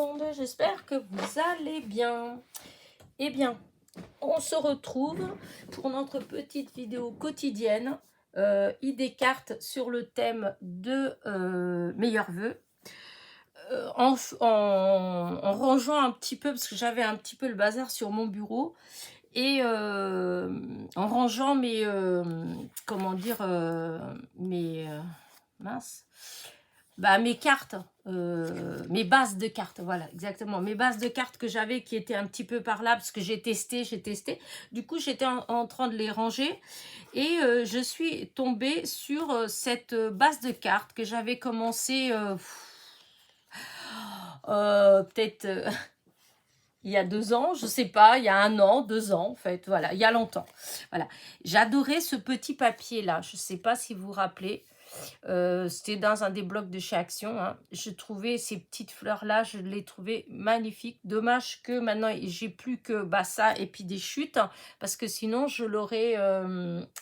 monde, j'espère que vous allez bien. Eh bien, on se retrouve pour notre petite vidéo quotidienne, idées cartes sur le thème de meilleurs vœux. En rangeant un petit peu, parce que j'avais un petit peu le bazar sur mon bureau, et en rangeant mes, comment dire, mes, mince, mes cartes, mes bases de cartes, voilà, exactement. Mes bases de cartes que j'avais qui étaient un petit peu par là, parce que j'ai testé. Du coup, j'étais en train de les ranger et je suis tombée sur cette base de cartes que j'avais commencé peut-être il y a 2 ans, je sais pas, il y a 1 an, 2 ans, en fait, voilà, il y a longtemps. Voilà, j'adorais ce petit papier-là, je sais pas si vous vous rappelez. C'était dans un des blocs de chez Action, hein. Je trouvais ces petites fleurs-là, je les trouvais magnifiques. Dommage que maintenant, j'ai plus que ça et puis des chutes, hein, parce que sinon, je l'aurais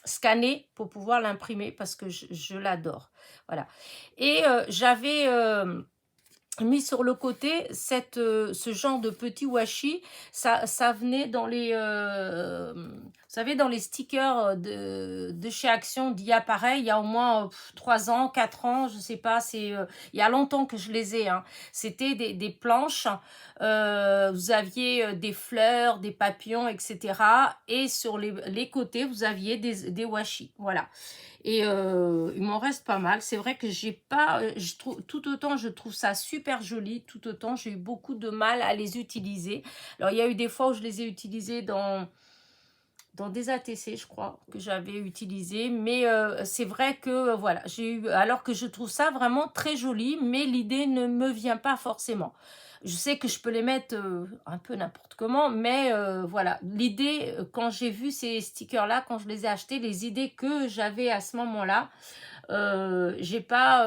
scanné pour pouvoir l'imprimer, parce que je l'adore. Voilà. Et j'avais mis sur le côté ce genre de petit washi. Ça venait dans les vous savez, dans les stickers de chez Action d'il y a pareil, il y a au moins 3 ans, 4 ans, je sais pas, il y a longtemps que je les ai, hein. C'était des planches, vous aviez des fleurs, des papillons, etc. Et sur les côtés, vous aviez des washi, voilà. Et il m'en reste pas mal. C'est vrai que j'ai pas, je trouve, tout autant je trouve ça super joli, tout autant j'ai eu beaucoup de mal à les utiliser. Alors il y a eu des fois où je les ai utilisés dans des ATC, je crois, que j'avais utilisé. Mais c'est vrai que, voilà, j'ai eu, alors que je trouve ça vraiment très joli, mais l'idée ne me vient pas forcément. Je sais que je peux les mettre un peu n'importe comment, mais voilà, l'idée, quand j'ai vu ces stickers-là, quand je les ai achetés, les idées que j'avais à ce moment-là, j'ai pas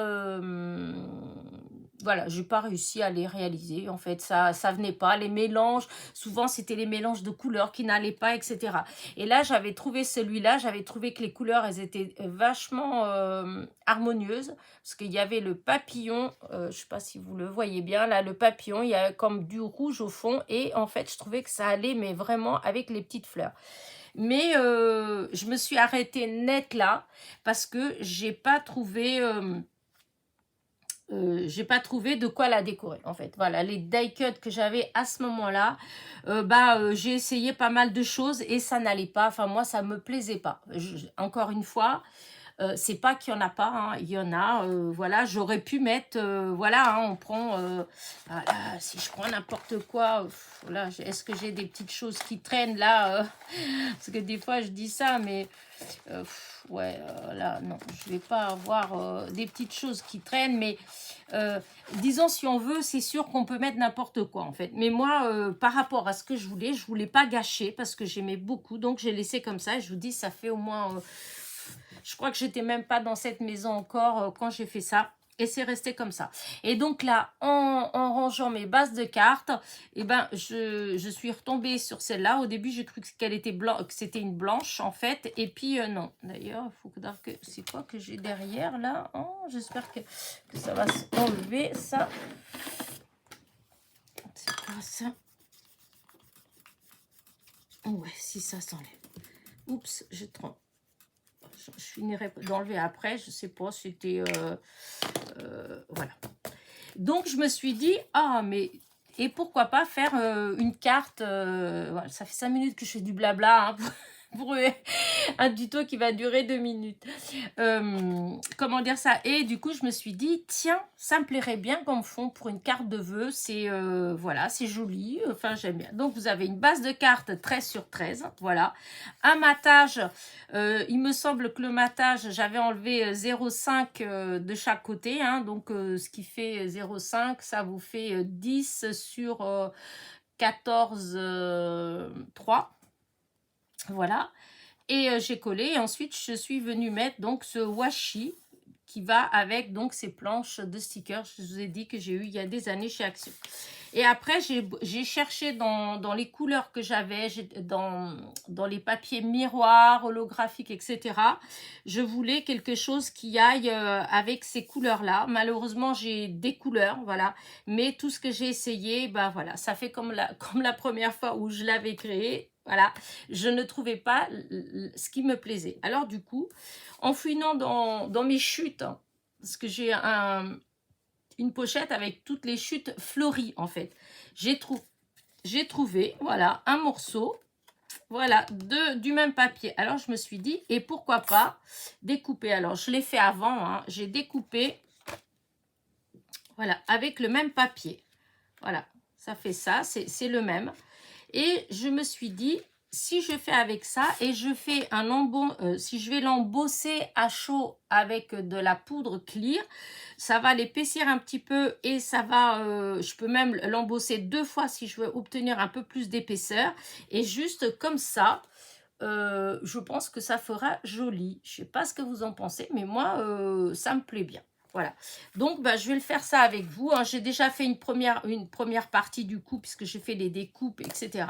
voilà, j'ai pas réussi à les réaliser. En fait, ça venait pas. Les mélanges, souvent c'était les mélanges de couleurs qui n'allaient pas, etc. Et là, j'avais trouvé celui-là, j'avais trouvé que les couleurs, elles étaient vachement harmonieuses, parce qu'il y avait le papillon, je sais pas si vous le voyez bien, là, le papillon, il y a comme du rouge au fond, et en fait, je trouvais que ça allait, mais vraiment avec les petites fleurs. Mais je me suis arrêtée net là, parce que j'ai pas trouvé de quoi la décorer, en fait. Voilà, les die cuts que j'avais à ce moment-là, j'ai essayé pas mal de choses et ça n'allait pas. Enfin, moi, ça me plaisait pas. Encore une fois, c'est pas qu'il y en a pas, hein, il y en a, voilà, j'aurais pu mettre, voilà, hein, on prend, voilà, si je prends n'importe quoi, voilà, est-ce que j'ai des petites choses qui traînent là, parce que des fois je dis ça, mais ouais, là, non, je vais pas avoir des petites choses qui traînent, mais disons, si on veut, c'est sûr qu'on peut mettre n'importe quoi, en fait. Mais moi, par rapport à ce que je voulais pas gâcher, parce que j'aimais beaucoup, donc j'ai laissé comme ça, et je vous dis, ça fait au moins... je crois que j'étais même pas dans cette maison encore quand j'ai fait ça. Et c'est resté comme ça. Et donc là, en rangeant mes bases de cartes, eh ben, je suis retombée sur celle-là. Au début, j'ai cru qu'elle était blanche, que c'était une blanche, en fait. Et puis, non. D'ailleurs, il faut que... C'est quoi que j'ai derrière, là? Oh, j'espère que ça va s'enlever, ça. C'est quoi, ça? Ouais, si ça s'enlève. Oups, je trompe. Je finirai d'enlever après, je sais pas, c'était voilà. Donc je me suis dit, ah mais, et pourquoi pas faire une carte, voilà, ça fait 5 minutes que je fais du blabla, hein, pour un tuto qui va durer 2 minutes. Comment dire ça? Et du coup, je me suis dit, tiens, ça me plairait bien comme fond pour une carte de vœux. C'est voilà, c'est joli. Enfin, j'aime bien. Donc, vous avez une base de cartes 13 sur 13. Voilà. Un matage. Il me semble que le matage, j'avais enlevé 0,5 de chaque côté, hein, donc, ce qui fait 0,5, ça vous fait 10 sur 14, 3. Voilà. Et j'ai collé. Et ensuite, je suis venue mettre donc ce washi qui va avec donc ces planches de stickers. Je vous ai dit que j'ai eu il y a des années chez Action. Et après, j'ai cherché dans les couleurs que j'avais, dans les papiers miroirs, holographiques, etc. Je voulais quelque chose qui aille avec ces couleurs-là. Malheureusement, j'ai des couleurs, voilà. Mais tout ce que j'ai essayé, bah voilà, ça fait comme comme la première fois où je l'avais créé. Voilà, je ne trouvais pas ce qui me plaisait. Alors du coup, en fouinant dans mes chutes, hein, parce que j'ai une pochette avec toutes les chutes fleuries en fait. J'ai trouvé, voilà, un morceau, voilà, du même papier. Alors je me suis dit, et pourquoi pas découper. Alors je l'ai fait avant, hein, j'ai découpé, voilà, avec le même papier. Voilà, ça fait ça, c'est le même. Et je me suis dit, si je fais avec ça et je fais si je vais l'embosser à chaud avec de la poudre clear, ça va l'épaissir un petit peu et ça va, je peux même l'embosser 2 fois si je veux obtenir un peu plus d'épaisseur. Et juste comme ça, je pense que ça fera joli. Je sais pas ce que vous en pensez, mais moi, ça me plaît bien. Voilà, donc bah, je vais le faire ça avec vous, hein. J'ai déjà fait une première partie du coup, puisque j'ai fait les découpes, etc.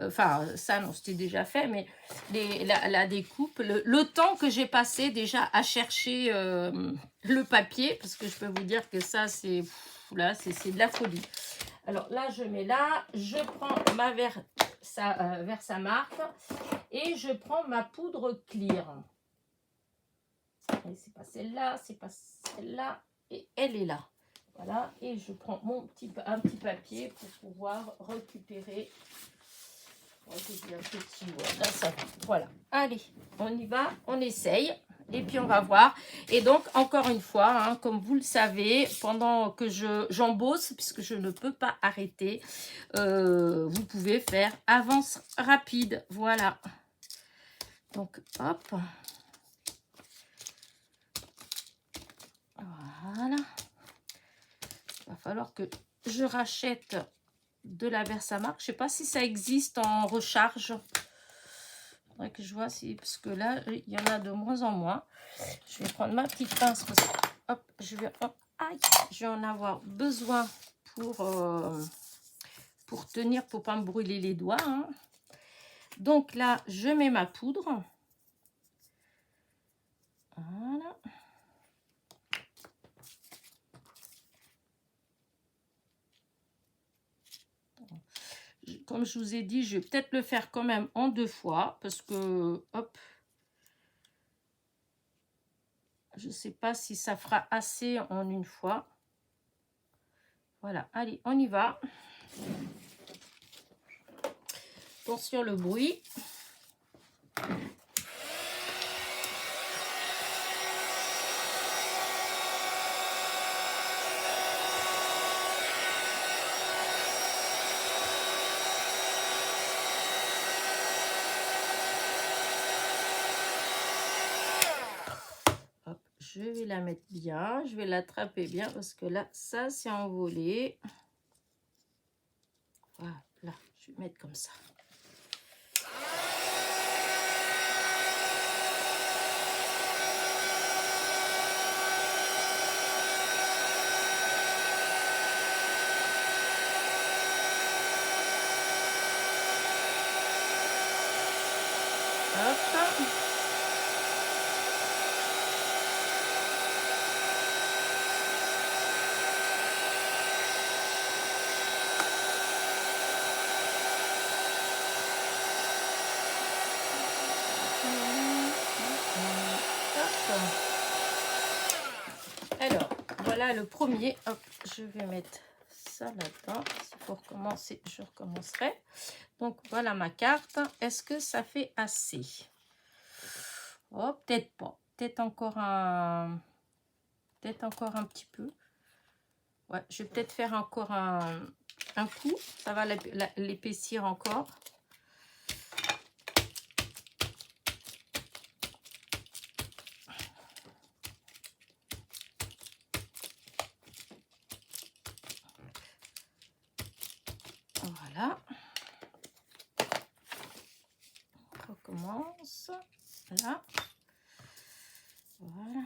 Enfin, ça non, c'était déjà fait, mais la découpe, le temps que j'ai passé déjà à chercher le papier, parce que je peux vous dire que ça, c'est de la folie. Alors là, je mets là, je prends ma Versamark et je prends ma poudre clear. C'est pas celle-là, c'est pas celle-là, et elle est là. Voilà, et je prends un petit papier pour pouvoir récupérer. Là, ça va. Voilà, allez, on y va, on essaye. Et puis on va voir. Et donc encore une fois, hein, comme vous le savez, pendant que j'embosse, puisque je ne peux pas arrêter, vous pouvez faire avance rapide. Voilà. Donc hop. Voilà. Il va falloir que je rachète de la Versamark. Je ne sais pas si ça existe en recharge. Il faudrait que je vois si, parce que là, il y en a de moins en moins. Je vais prendre ma petite pince parce que, hop, je vais en avoir besoin pour tenir, pour pas me brûler les doigts, hein. Donc là, je mets ma poudre. Voilà. Comme je vous ai dit, je vais peut-être le faire quand même en 2 fois parce que, hop, je ne sais pas si ça fera assez en une fois. Voilà, allez, on y va. Attention le bruit. Hop, je vais la mettre bien, je vais l'attraper bien parce que là, ça s'est envolé. Voilà, je vais mettre comme ça. Hop. Alors, voilà le premier. Hop, je vais mettre ça là-dedans. S'il faut recommencer, je recommencerai. Donc, voilà ma carte. Est-ce que ça fait assez? Oh, peut-être pas. Peut-être encore un petit peu. Ouais, je vais peut-être faire encore un coup. Ça va l'épaissir encore. Voilà. On recommence. Là. Voilà.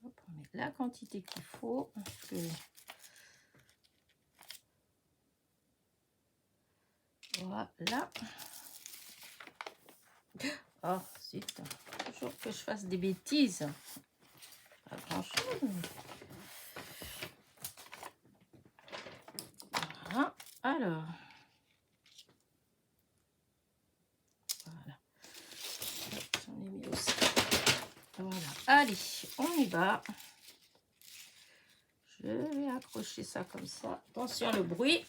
Hop, on met la quantité qu'il faut. Parce que... Voilà. Oh, zut. Toujours que je fasse des bêtises. Pas grand-chose. Voilà. Alors. Voilà. J'en ai mis aussi. Voilà. Allez, on y va. Je vais accrocher ça comme ça. Attention le bruit.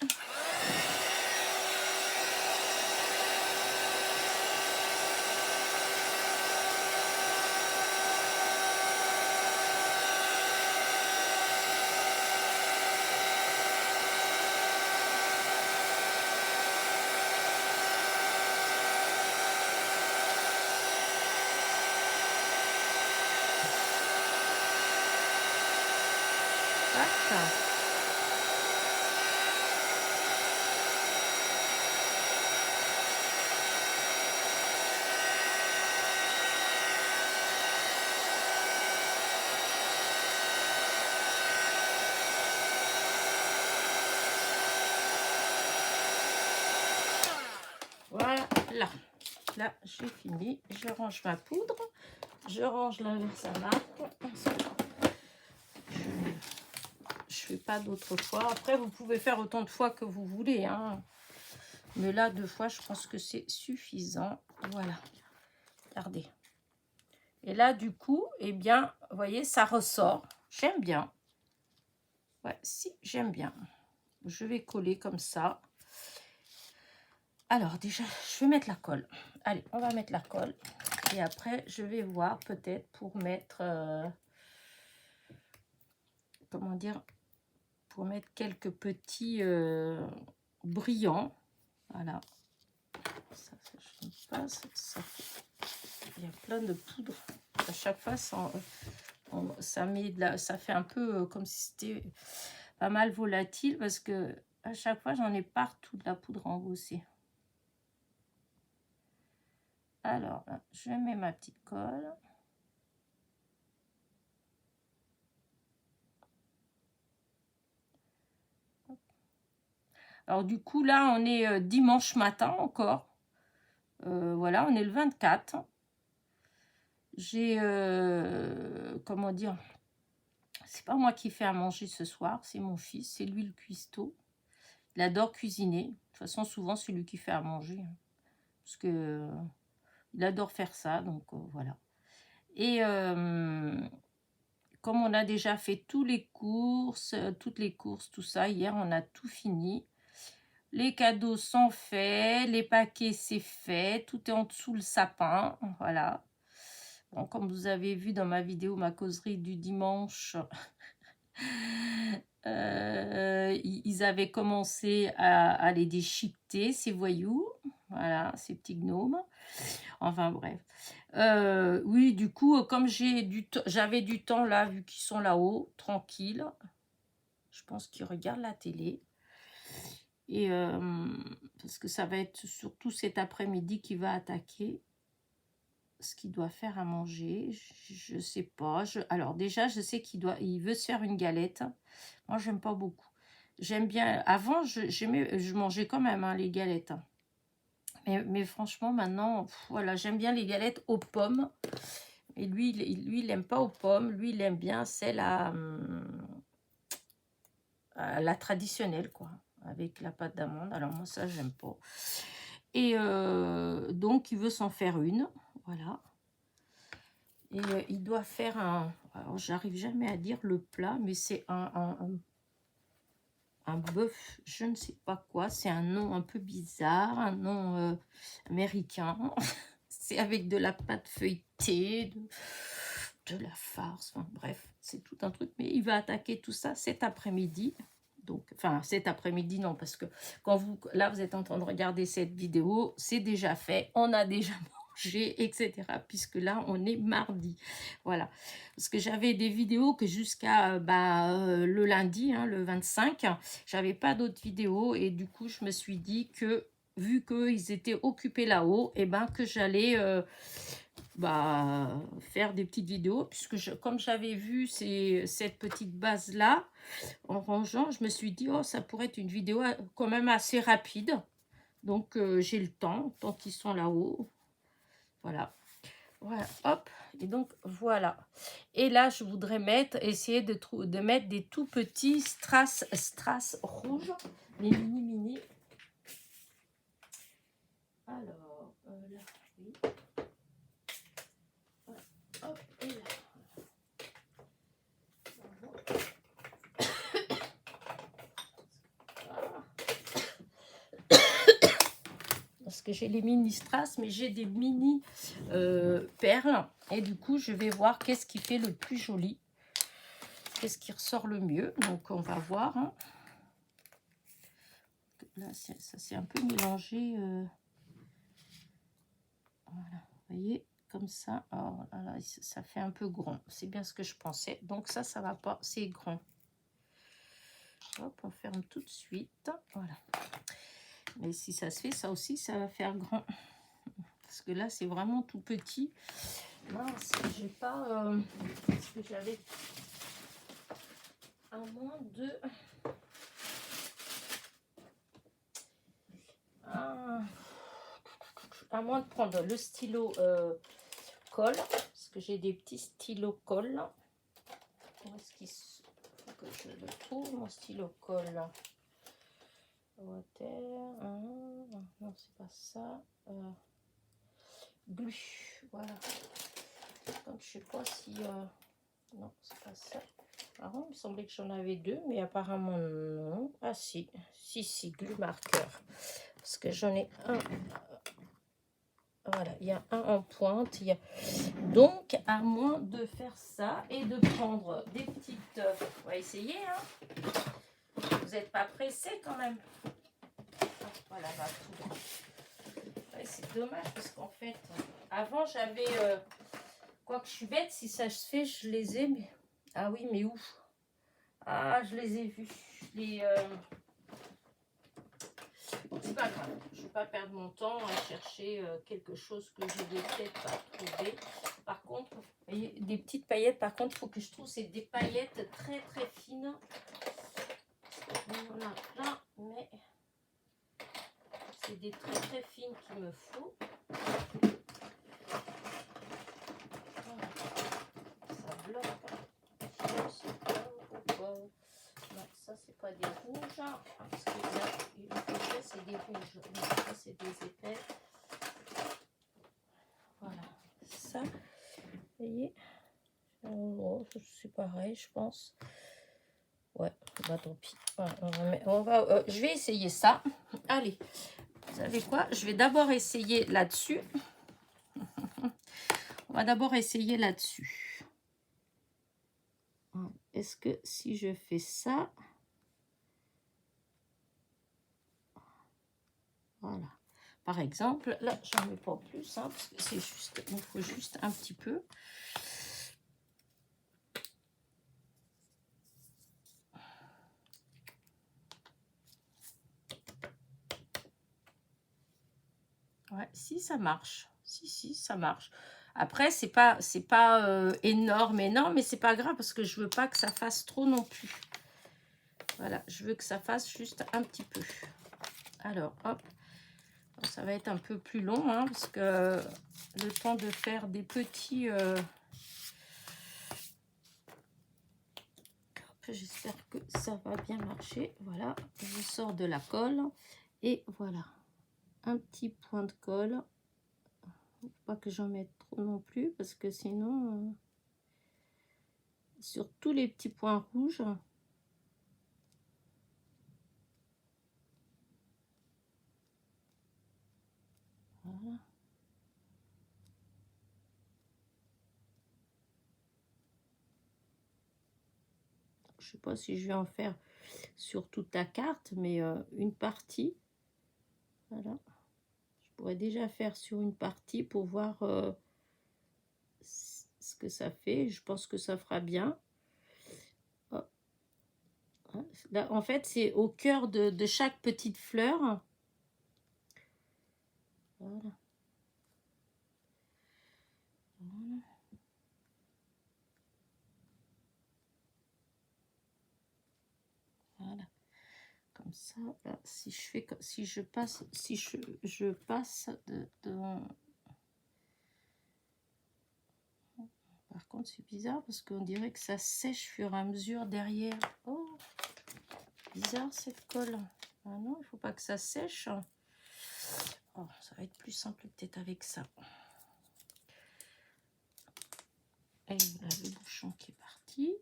Voilà, là j'ai fini. Je range ma poudre, je range la Versamark. Je fais pas d'autres fois. Après, vous pouvez faire autant de fois que vous voulez, hein. Mais là, 2 fois, je pense que c'est suffisant. Voilà, regardez. Et là, du coup, eh bien, vous voyez, ça ressort. J'aime bien. Ouais, si, j'aime bien. Je vais coller comme ça. Alors, déjà, je vais mettre la colle. Allez, on va mettre la colle. Et après, je vais voir peut-être pour mettre... comment dire? Pour mettre quelques petits brillants. Voilà. Ça, je ne sais pas. Il y a plein de poudre. À chaque fois, ça met ça fait un peu comme si c'était pas mal volatile parce que à chaque fois, j'en ai partout de la poudre embossée. Alors, là, je mets ma petite colle. Alors, du coup, là, on est dimanche matin encore. Voilà, on est le 24. J'ai, comment dire, c'est pas moi qui fais à manger ce soir, c'est mon fils, c'est lui le cuistot. Il adore cuisiner. De toute façon, souvent, c'est lui qui fait à manger. Hein, parce que il adore faire ça, donc voilà. Et comme on a déjà fait toutes les courses, tout ça, hier, on a tout fini. Les cadeaux sont faits, les paquets, c'est fait, tout est en dessous le sapin, voilà. Bon, comme vous avez vu dans ma vidéo, ma causerie du dimanche, ils avaient commencé à les déchiqueter, ces voyous, voilà, ces petits gnomes. Enfin bref. Oui, du coup, comme j'avais du temps là, vu qu'ils sont là-haut, tranquille, je pense qu'ils regardent la télé. Et parce que ça va être surtout cet après-midi qu'il va attaquer ce qu'il doit faire à manger. Je sais pas. Alors déjà, je sais il veut se faire une galette. Moi, j'aime pas beaucoup. J'aime bien. Avant, je mangeais quand même hein, les galettes. Mais franchement, maintenant, voilà, j'aime bien les galettes aux pommes. Et lui, il n'aime pas aux pommes. Lui, il aime bien celle à la traditionnelle, quoi. Avec la pâte d'amande. Alors moi, ça, j'aime pas. Et donc, il veut s'en faire une. Voilà. Et il doit faire un... Alors, j'arrive jamais à dire le plat, mais c'est un bœuf, je ne sais pas quoi. C'est un nom un peu bizarre, un nom américain. C'est avec de la pâte feuilletée, de la farce. Enfin, bref, c'est tout un truc. Mais il va attaquer tout ça cet après-midi. Donc, enfin, cet après-midi, non, parce que quand vous êtes en train de regarder cette vidéo, c'est déjà fait. On a déjà mangé, etc. Puisque là, on est mardi. Voilà. Parce que j'avais des vidéos que jusqu'à le lundi, hein, le 25, j'avais pas d'autres vidéos. Et du coup, je me suis dit que, vu qu'ils étaient occupés là-haut, et ben que j'allais faire des petites vidéos, puisque comme j'avais vu cette petite base là en rangeant, je me suis dit oh, ça pourrait être une vidéo quand même assez rapide, donc j'ai le temps tant qu'ils sont là-haut. Voilà, voilà, hop, et donc voilà. Et là je voudrais essayer de mettre des tout petits strass rouges, les mini. Alors là, oui. Hop, et là. Parce que j'ai les mini strass, mais j'ai des mini perles. Et du coup, je vais voir qu'est-ce qui fait le plus joli. Qu'est-ce qui ressort le mieux. Donc, on va voir. Hein. Là, ça s'est un peu mélangé. Voilà, vous voyez, comme ça. Oh, là, ça fait un peu grand. C'est bien ce que je pensais. Donc, ça va pas. C'est grand. Hop, on ferme tout de suite. Voilà. Mais si ça se fait, ça aussi, ça va faire grand. Parce que là, c'est vraiment tout petit. Mince, j'ai pas... parce que j'avais à moins de... à moins de prendre le stylo colle. Parce que j'ai des petits stylos colle. Où est-ce qu'il faut que je le trouve, mon stylo colle? Water. Non, c'est pas ça. Glu. Voilà. Donc, je sais pas si... non, c'est pas ça. Alors, il me semblait que j'en avais deux, mais apparemment non. Ah si, glue marqueur. Parce que j'en ai un. Voilà, il y a un en pointe. Donc, à moins de faire ça et de prendre des petites... on va essayer, hein. Vous n'êtes pas pressé quand même. Voilà, va tout droit. Ouais, c'est dommage parce qu'en fait, avant j'avais... quoique je suis bête, si ça se fait, je les ai, mais... Ah oui, mais où? Ah, je les ai vus. C'est pas grave, je ne vais pas perdre mon temps à chercher quelque chose que je vais peut-être pas trouver. Par contre, vous voyez, des petites paillettes, par contre, il faut que je trouve c'est des paillettes très très fines. On en a plein, mais c'est des très très fines qu'il me faut. Voilà. Ça bloque. Je sais pas pourquoi. Non, ça c'est pas des rouges, parce que là, le projet c'est des rouges, mais ça c'est des épais. Voilà, ça, vous voyez, oh, c'est pareil, je pense. Ouais, bah tant pis. Voilà, je vais essayer ça. Allez, vous savez quoi? Je vais d'abord essayer là-dessus. On va d'abord essayer là-dessus. Est-ce que si je fais ça... Voilà. Par exemple, là, j'en mets pas plus, hein, parce que c'est juste, il faut juste un petit peu. Ouais, si ça marche. Si, ça marche. Après, c'est pas énorme, mais c'est pas grave parce que je veux pas que ça fasse trop non plus. Voilà, je veux que ça fasse juste un petit peu. Alors, hop. Ça va être un peu plus long, hein, parce que le temps de faire des petits... J'espère que ça va bien marcher. Voilà, je sors de la colle. Et voilà, un petit point de colle. Faut pas que j'en mette trop non plus, parce que sinon... sur tous les petits points rouges... Voilà. Je sais pas si je vais en faire sur toute la carte, mais une partie. Voilà. Je pourrais déjà faire sur une partie pour voir ce que ça fait. Je pense que ça fera bien. Là, en fait, c'est au cœur de chaque petite fleur. Voilà. comme ça, là, si je fais, si je passe, si je passe devant. Par contre, c'est bizarre parce qu'on dirait que ça sèche au fur et à mesure derrière. Oh, bizarre cette colle. Ah non, il faut pas que ça sèche. Oh, ça va être plus simple peut-être avec ça. Et voilà le bouchon qui est parti.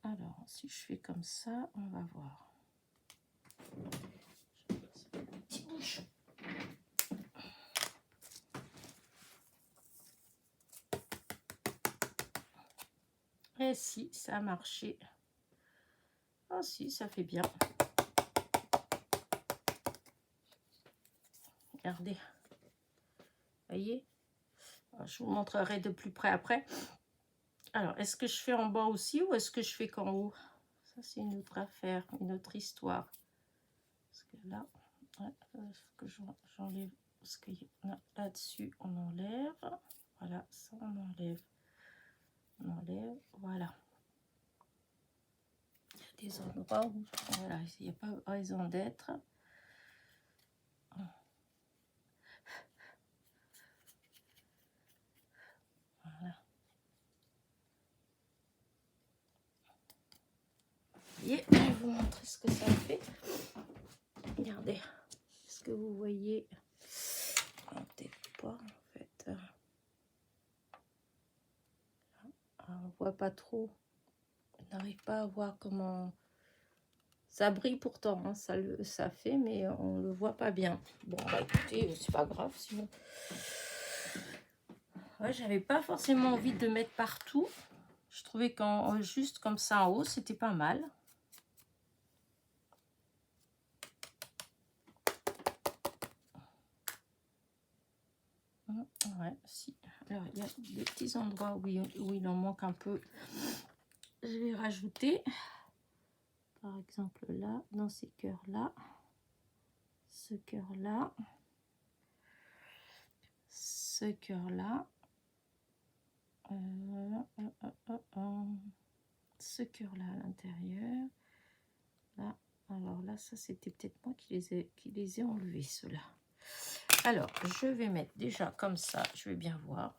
Alors, si je fais comme ça, on va voir. Je passe un petit bouchon. Et si, ça a marché. Ah si, ça fait bien. Regardez. Voyez? Je vous montrerai de plus près après. Alors, est-ce que je fais en bas aussi ou est-ce que je fais qu'en haut? Ça, c'est une autre affaire, une autre histoire. Parce que là, il faut que j'enlève. Parce que là-dessus, on enlève. Voilà, ça, on enlève. On enlève. Voilà. Il y a des endroits où voilà, il n'y a pas raison d'être. Voilà. Et je vais vous montrer ce que ça fait. Regardez. Est-ce que vous voyez? Peut-être pas en fait. On voit pas trop. On n'arrive pas à voir comment. Ça brille pourtant, hein, ça fait, mais on le voit pas bien. Bon, bah écoutez, c'est pas grave sinon. Ouais, j'avais pas forcément envie de mettre partout. Je trouvais qu'en juste comme ça en haut, c'était pas mal. Ouais, si. Alors, il y a des petits endroits où il en manque un peu. Je vais rajouter, par exemple, là, dans ces cœurs-là, ce cœur-là, ce cœur-là, ce cœur-là à l'intérieur. Là, alors là, ça, c'était peut-être moi qui les ai enlevés, ceux-là. Alors, je vais mettre déjà comme ça, je vais bien voir.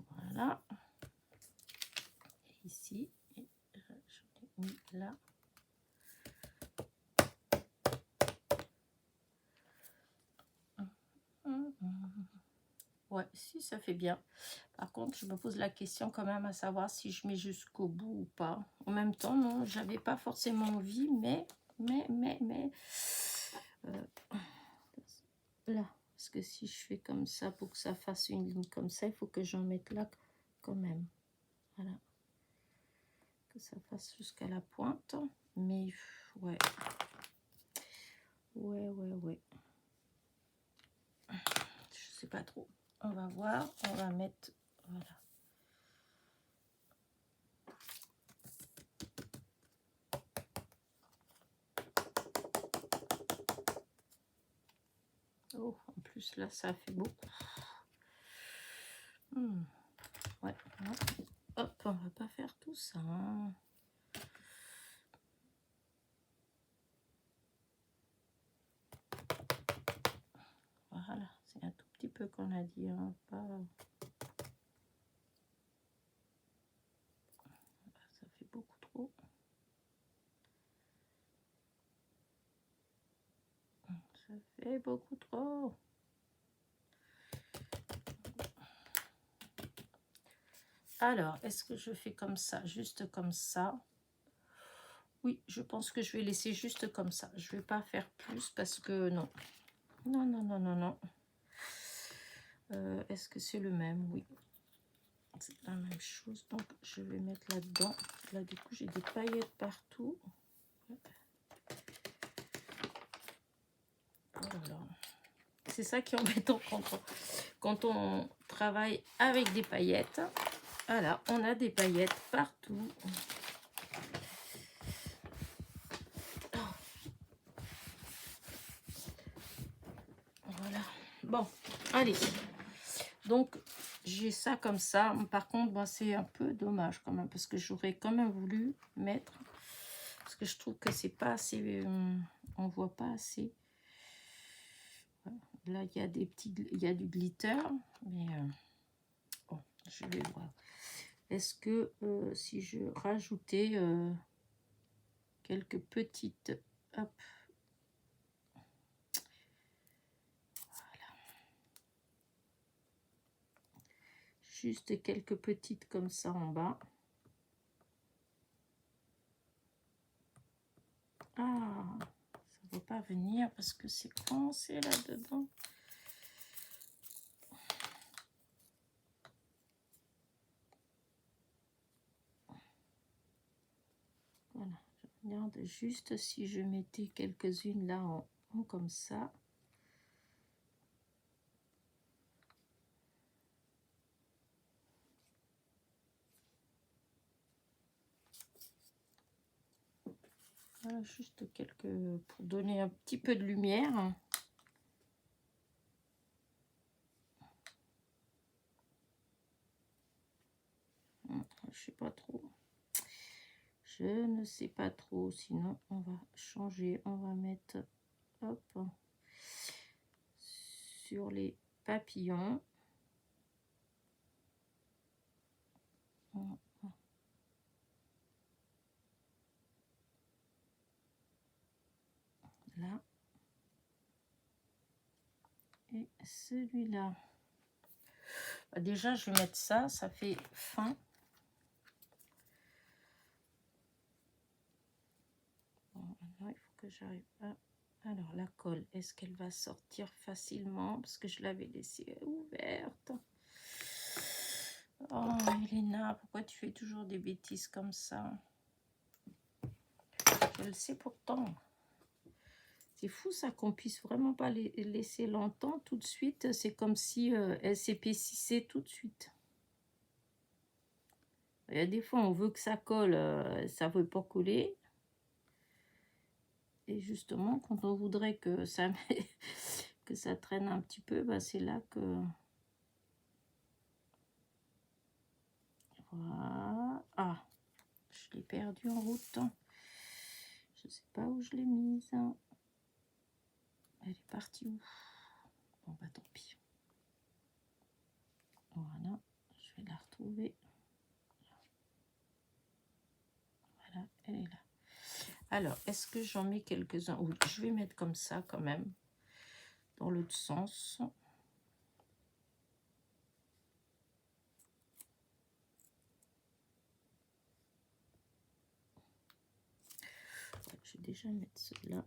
Voilà. Et ici, et j'en ai mis là. Ouais, si, ça fait bien. Par contre, je me pose la question quand même à savoir si je mets jusqu'au bout ou pas. En même temps, non, j'avais pas forcément envie, mais là, parce que si je fais comme ça, pour que ça fasse une ligne comme ça, il faut que j'en mette là quand même. Voilà. Que ça fasse jusqu'à la pointe. Mais, ouais. Ouais. Je sais pas trop. On va voir. On va mettre... Voilà. Oh, en plus, là, ça fait beaucoup. Ouais, non. Hop, on va pas faire tout ça. Hein. Voilà, c'est un tout petit peu qu'on a dit, hein, pas... Ça fait beaucoup trop. Ça fait beaucoup trop. Alors, est-ce que je fais comme ça, juste comme ça? Oui, je pense que je vais laisser juste comme ça. Je vais pas faire plus parce que non. Non. Est-ce que c'est le même? Oui. C'est la même chose. Donc, je vais mettre là-dedans. Là, du coup, j'ai des paillettes partout. Voilà. C'est ça qui est embêtant quand on travaille avec des paillettes. Voilà, on a des paillettes partout. Allez. Donc, j'ai ça comme ça. Par contre, ben, c'est un peu dommage quand même, parce que j'aurais quand même voulu mettre, parce que je trouve que c'est pas assez, on voit pas assez. Là, il y a des petits, il y a du glitter, mais bon, je vais voir. Est-ce que si je rajoutais quelques petites, hop, juste quelques petites comme ça en bas. Ah, ça ne va pas venir parce que c'est coincé là-dedans. Voilà, je regarde juste si je mettais quelques-unes là en comme ça. Voilà, juste quelques pour donner un petit peu de lumière. Je sais pas trop. Je ne sais pas trop. Sinon, on va changer. On va mettre, hop, sur les papillons. Là. Et celui-là. Déjà, je vais mettre ça. Ça fait fin. Bon, là, il faut que j'arrive à... Alors, la colle, est-ce qu'elle va sortir facilement? Parce que je l'avais laissée ouverte. Oh, Elena, pourquoi tu fais toujours des bêtises comme ça? Je le sais pourtant. C'est fou ça qu'on puisse vraiment pas les laisser longtemps tout de suite. C'est comme si elle s'épaississait tout de suite. Il y a des fois on veut que ça colle, ça veut pas coller. Et justement quand on voudrait que ça que ça traîne un petit peu, bah, c'est là que voilà. Ah, je l'ai perdu en route. Je sais pas où je l'ai mise. Elle est partie où? Bon bah tant pis. Voilà, je vais la retrouver. Voilà, elle est là. Alors, est-ce que j'en mets quelques-uns? Oui, je vais mettre comme ça quand même, dans l'autre sens. Je vais déjà mettre cela.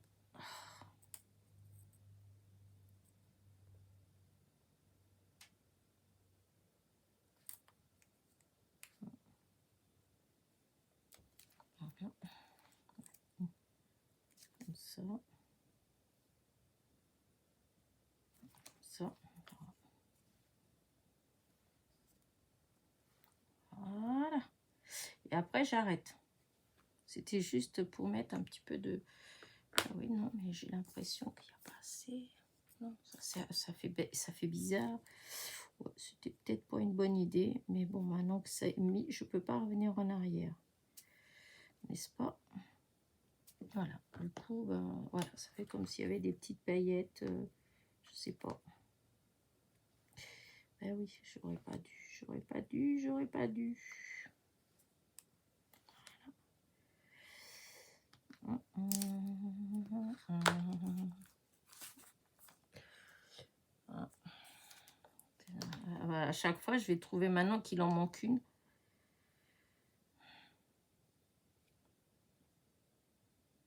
Voilà. Comme ça. Ça. Voilà. Et après, j'arrête. C'était juste pour mettre un petit peu de... Ah oui, non, mais j'ai l'impression qu'il n'y a pas assez. Non, ça fait bizarre. Ouais, c'était peut-être pas une bonne idée. Mais bon, maintenant que c'est mis, je peux pas revenir en arrière. N'est-ce pas? Voilà. Du coup, ben, voilà, ça fait comme s'il y avait des petites paillettes. Je sais pas. Ben oui, j'aurais pas dû. J'aurais pas dû. À chaque fois, je vais trouver maintenant qu'il en manque une.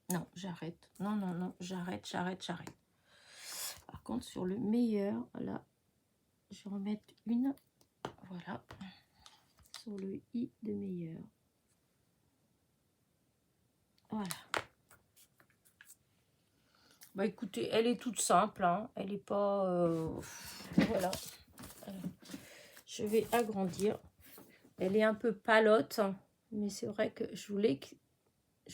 Non, j'arrête. Non, non, non, j'arrête. Par contre, sur le meilleur, là, je vais remettre une. Voilà. Sur le i de meilleur. Voilà. Bah écoutez, elle est toute simple, hein. Elle n'est pas... voilà. Je vais agrandir. Elle est un peu palote, mais c'est vrai que je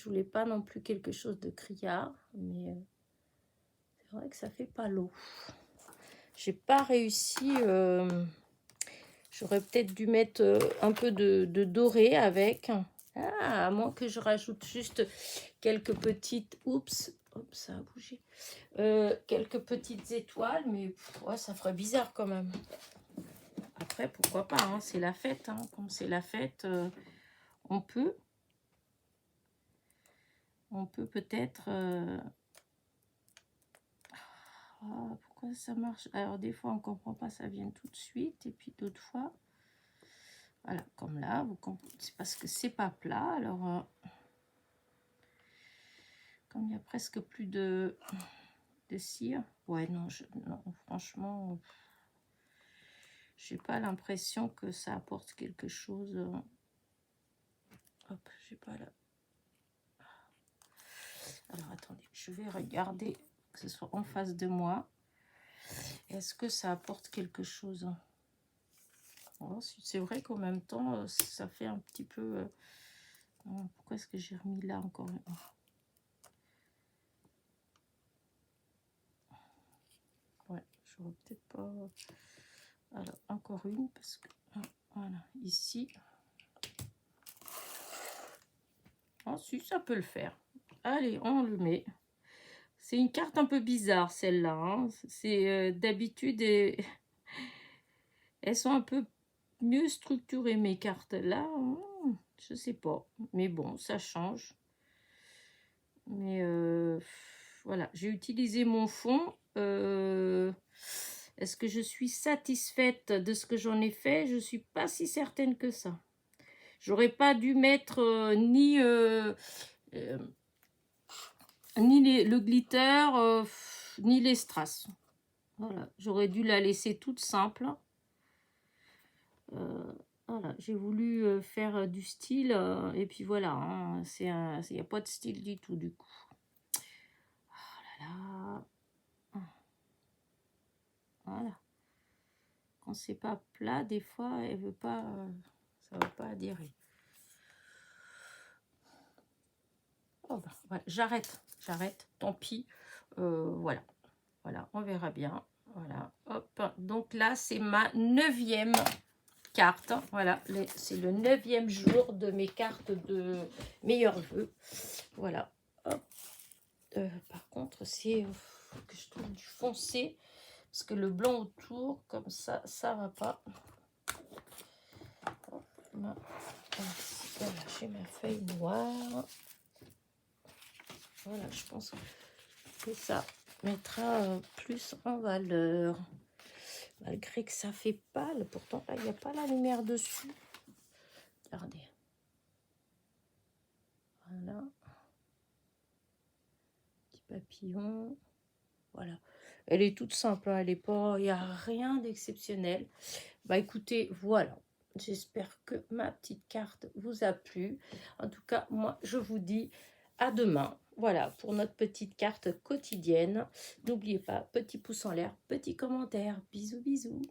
voulais pas non plus quelque chose de criard, mais c'est vrai que ça fait pas l'eau. J'ai pas réussi. J'aurais peut-être dû mettre un peu de doré avec. Ah, à moins que je rajoute juste quelques petites... Oups, hop, ça a bougé. Quelques petites étoiles, mais ouais, ça ferait bizarre quand même. Après, pourquoi pas, hein, c'est la fête. Hein. Comme c'est la fête, on peut peut-être... Ah, pourquoi ça marche? Alors, des fois, on ne comprend pas, ça vient tout de suite. Et puis, d'autres fois... Voilà, comme là, vous comprenez, c'est parce que c'est pas plat. Alors, comme il y a presque plus de cire, ouais, non, non franchement, j'ai pas l'impression que ça apporte quelque chose. Hop, j'ai pas là. Alors, attendez, je vais regarder que ce soit en face de moi. Est-ce que ça apporte quelque chose? Oh, c'est vrai qu'en même temps, ça fait un petit peu... pourquoi est-ce que j'ai remis là encore? Ouais, j'aurais peut-être pas... Alors, encore une, parce que... Voilà, ici. Ah, si, ça peut le faire. Allez, on le met. C'est une carte un peu bizarre, celle-là. Hein. C'est d'habitude, elles sont un peu mieux structurées, mes cartes. Là, je sais pas. Mais bon, ça change. Mais voilà, j'ai utilisé mon fond. Est-ce que je suis satisfaite de ce que j'en ai fait? Je suis pas si certaine que ça. J'aurais pas dû mettre ni le glitter, ni les strass. Voilà, j'aurais dû la laisser toute simple. Voilà, j'ai voulu faire du style, et puis voilà, hein, il n'y a pas de style du tout, du coup. Oh là là. Voilà. Quand c'est pas plat, des fois, elle veut pas, ça ne veut pas adhérer. Oh bah, voilà, j'arrête, tant pis. Voilà, on verra bien. Voilà, hop. Donc là, c'est ma 9e carte. Voilà, c'est le 9e jour de mes cartes de meilleurs vœux. Voilà, hop. Par contre, c'est que je trouve du foncé. Parce que le blanc autour, comme ça, ça va pas. Hop, là. Voilà, j'ai ma feuille noire. Voilà, je pense que ça mettra plus en valeur. Malgré que ça fait pâle, pourtant là, il n'y a pas la lumière dessus. Regardez. Voilà. Petit papillon. Voilà. Elle est toute simple, hein, elle est pas, il n'y a rien d'exceptionnel. Bah écoutez, voilà. J'espère que ma petite carte vous a plu. En tout cas, moi, je vous dis à demain. Voilà, pour notre petite carte quotidienne. N'oubliez pas, petit pouce en l'air, petit commentaire. Bisous, bisous.